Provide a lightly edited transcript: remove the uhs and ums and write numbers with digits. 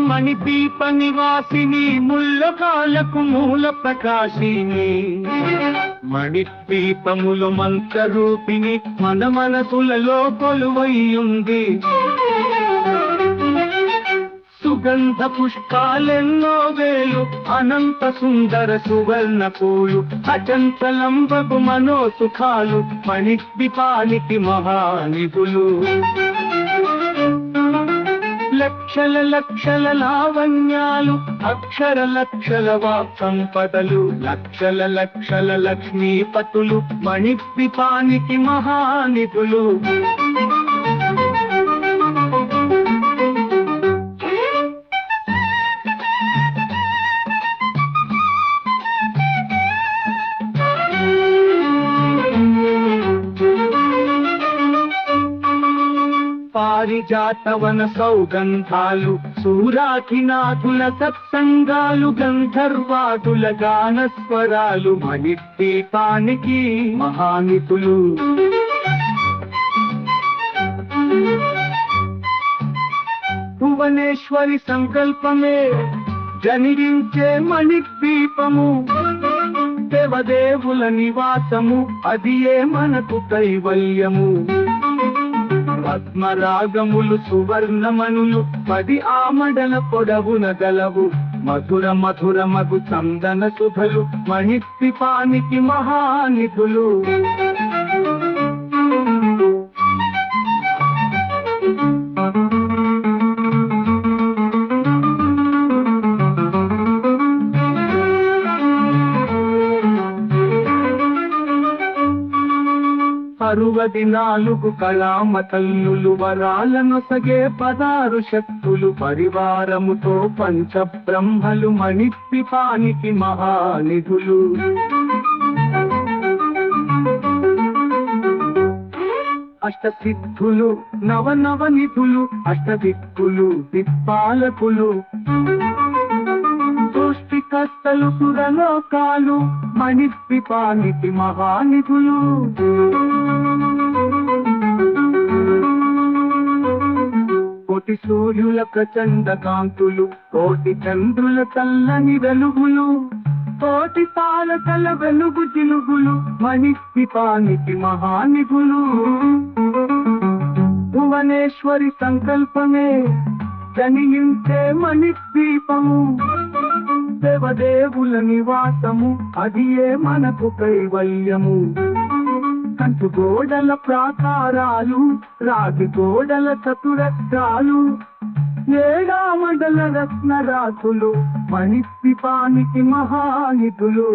మణిదీప నివాసిని ముల్లకాలకు మూల ప్రకాశిని మణిద్వీపములు మంత్రరూపిణి మన మనసులలో కొలువైయుంది సుగంధ పుష్పాలెన్నో వేలు అనంత సుందర సువర్ణ పూలు అచంచలంబగు మనోసుఖాలు మణిద్వీపానికి మహానిధులు లక్షల లక్షల లావణ్యాలు అక్షర లక్షల వాక్ సంపదలు లక్షల లక్షల లక్ష్మీపతులు మణిద్వీపానికి మహానిధులు పారిజాతవన సౌగంధాలు సూరాకినాథుల సత్సంగాలు గంధర్వాదుల గానస్వరాలు మణిద్వీపానికి మహానిధులు భువనేశ్వరి సంకల్పమే జనించే మణిద్వీపము దేవదేవుల నివాసము అదియే మనకు కైవల్యము పద్మరాగములు సువర్ణమనులు 10 ఆమడల పొడవున గలవు మధుర మధుర మగు చందన సుధలు మణిద్వీపానికి మహానిధులు అరువది 4 కళామతల్లులు వరాలనొసగే 16 శక్తులు పరివారముతో పంచబ్రహ్మలు మణిద్వీపానికి మహానిధులు అష్టసిద్ధులు నవనవనిధులు అష్టదిక్కులు దిక్పాలకులు సృష్టికర్తలు సురలోకాలు మణిద్వీపానికి మహానిధులు కోటి సూర్యుల ప్రచండ కాంతులు కోటి చంద్రుల చల్లని వెలుగులు కోటి తారకల వెలుగు జిలుగులు మణిద్వీపానికి మహానిధులు భువనేశ్వరి సంకల్పమే జనించే మణిద్వీపము దేవదేవుల నివాసము అదియే మనకు కైవల్యము కంచు గోడల ప్రాకారాలు రాగి గోడల చతురస్రాలు 7 మండల రత్నరాసులు మణిద్వీపానికి మహానిధులు